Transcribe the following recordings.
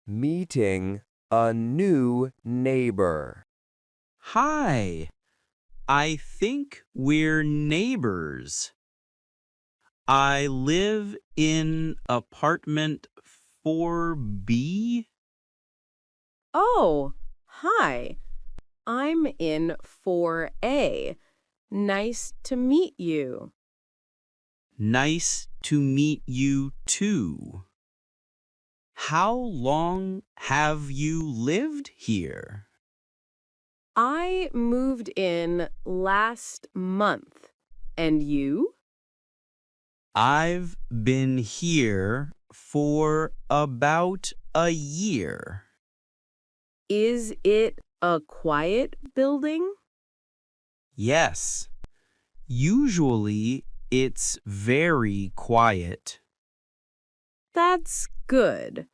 Meeting a new neighbor. Hi, I think we're neighbors. I live in apartment 4B. Oh, hi. I'm in 4A. Nice to meet you. Nice to meet you too. How long have you lived here? I moved in last month. And you? I've been here for about a year. Is it a quiet building? Yes, usually it's very quiet. That's good.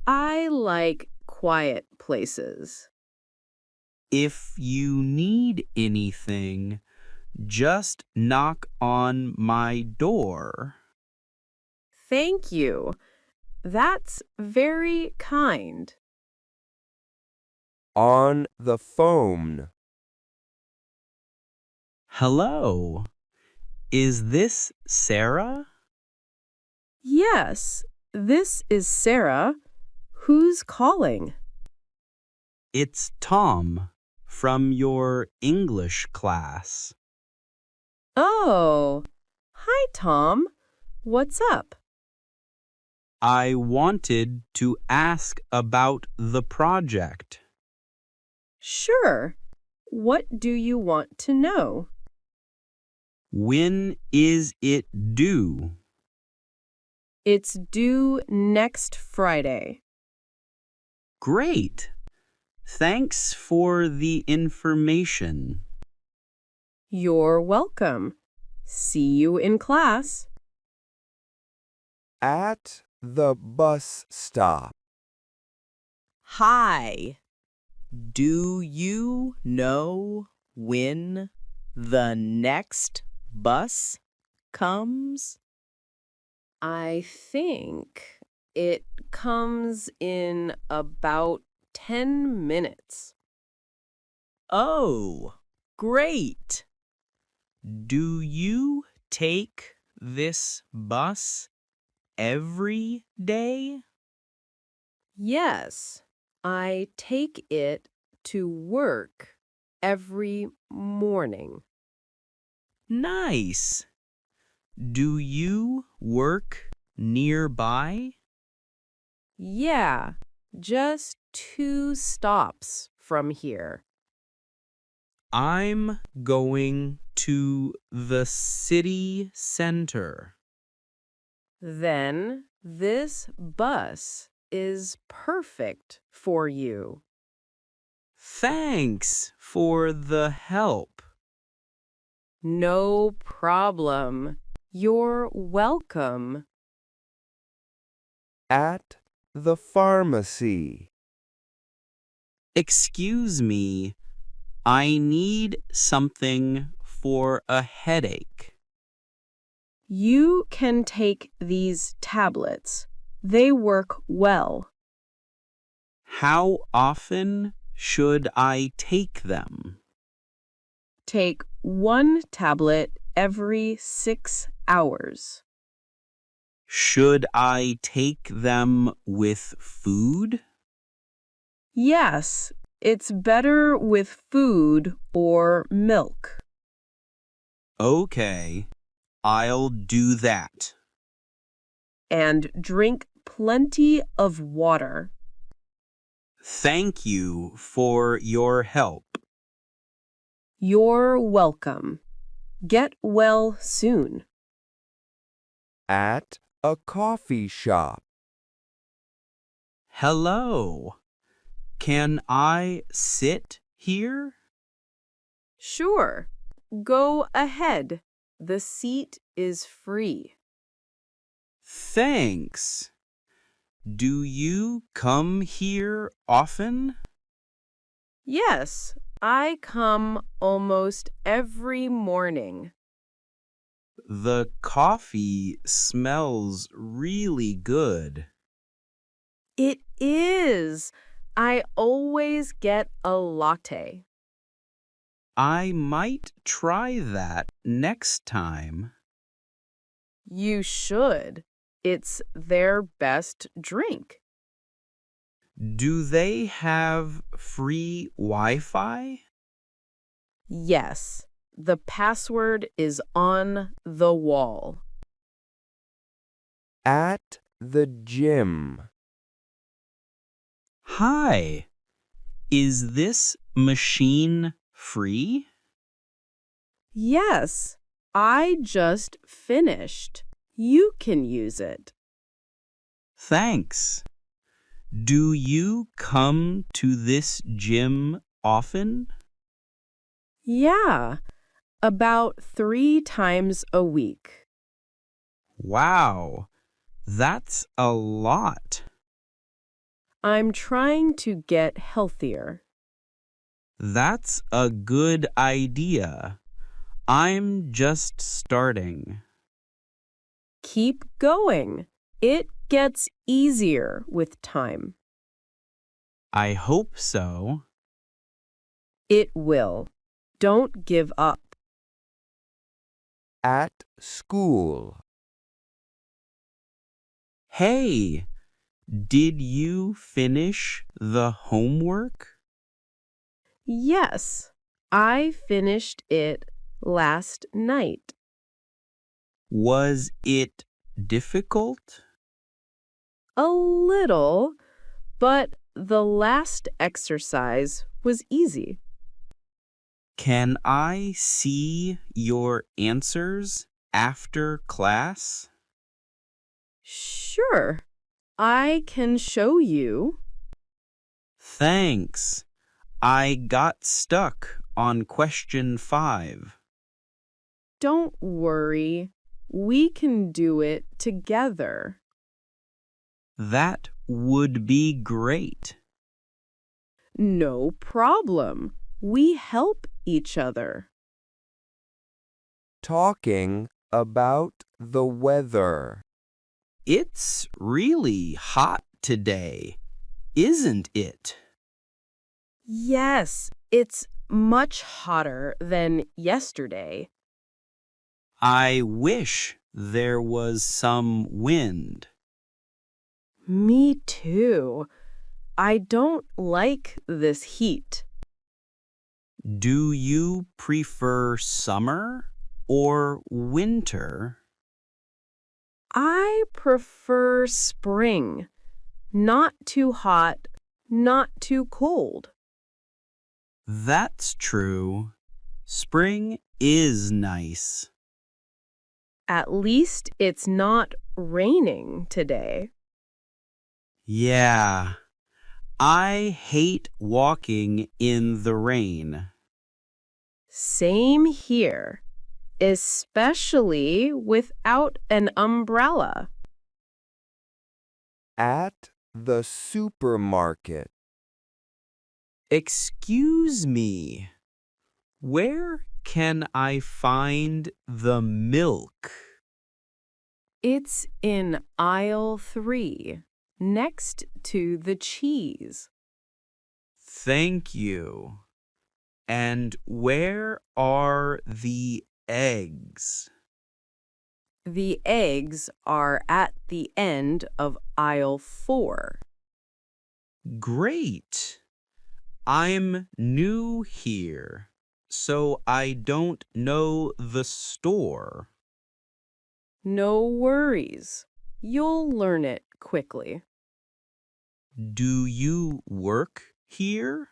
I like quiet places. If you need anything, just knock on my door. Thank you. That's very kind. On the phone. Hello, is this Sarah? Yes, this is Sarah. Who's calling? It's Tom from your English class. Oh, hi, Tom. What's up? I wanted to ask about the project. Sure. What do you want to know? When is it due? It's due next Friday. Great. Thanks for the information. You're welcome. See you in class. At the bus stop. Hi. Do you know when the next bus comes? I think it comes in about 10 minutes. Oh, great. Do you take this bus every day? Yes, I take it to work every morning. Nice. Do you work nearby? Yeah, just 2 stops from here. I'm going to the city center. Then this bus is perfect for you. Thanks for the help. No problem. You're welcome. At the pharmacy. Excuse me, I need something for a headache. You can take these tablets. They work well. How often should I take them? Take 1 tablet every 6 hours. Should I take them with food? Yes, it's better with food or milk. Okay, I'll do that. And drink plenty of water. Thank you for your help. You're welcome. Get well soon. At a coffee shop. Hello. Can I sit here? Sure. Go ahead. The seat is free. Thanks. Do you come here often? Yes, I come almost every morning. The coffee smells really good. It is. I always get a latte. I might try that next time. You should. It's their best drink. Do they have free Wi-Fi? Yes, the password is on the wall. At the gym. Hi. Is this machine free? Yes, I just finished. You can use it. Thanks. Do you come to this gym often? Yeah, about 3 times a week. Wow, that's a lot. I'm trying to get healthier. That's a good idea. I'm just starting. Keep going. It gets easier with time. I hope so. It will. Don't give up. At school. Hey, did you finish the homework? Yes, I finished it last night. Was it difficult? A little, but the last exercise was easy. Can I see your answers after class? Sure, I can show you. Thanks. I got stuck on question 5. Don't worry, we can do it together. That would be great. No problem. We help each other. Talking about the weather. It's really hot today, isn't it? Yes, it's much hotter than yesterday. I wish there was some wind. Me too. I don't like this heat. Do you prefer summer or winter? I prefer spring. Not too hot, not too cold. That's true. Spring is nice. At least it's not raining today. Yeah, I hate walking in the rain. Same here, especially without an umbrella. At the supermarket. Excuse me, where can I find the milk? It's in aisle 3, next to the cheese. Thank you. And where are the eggs? The eggs are at the end of aisle 4. Great. I'm new here, so I don't know the store. No worries. You'll learn it quickly. Do you work here?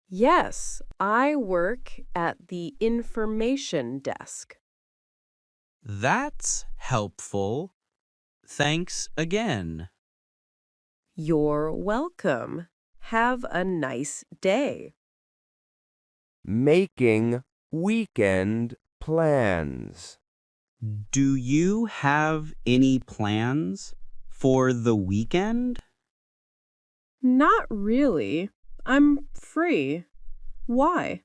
Yes, I work at the information desk. That's helpful. Thanks again. You're welcome. Have a nice day. Making weekend plans. Do you have any plans for the weekend? Not really. I'm free. Why?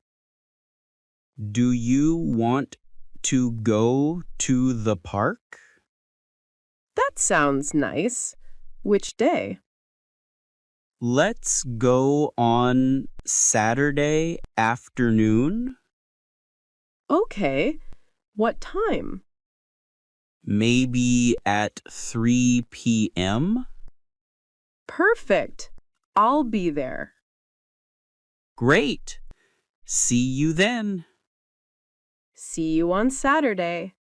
Do you want to go to the park? That sounds nice. Which day? Let's go on Saturday afternoon. Okay. What time? Maybe at 3 p.m.? Perfect. I'll be there. Great. See you then. See you on Saturday.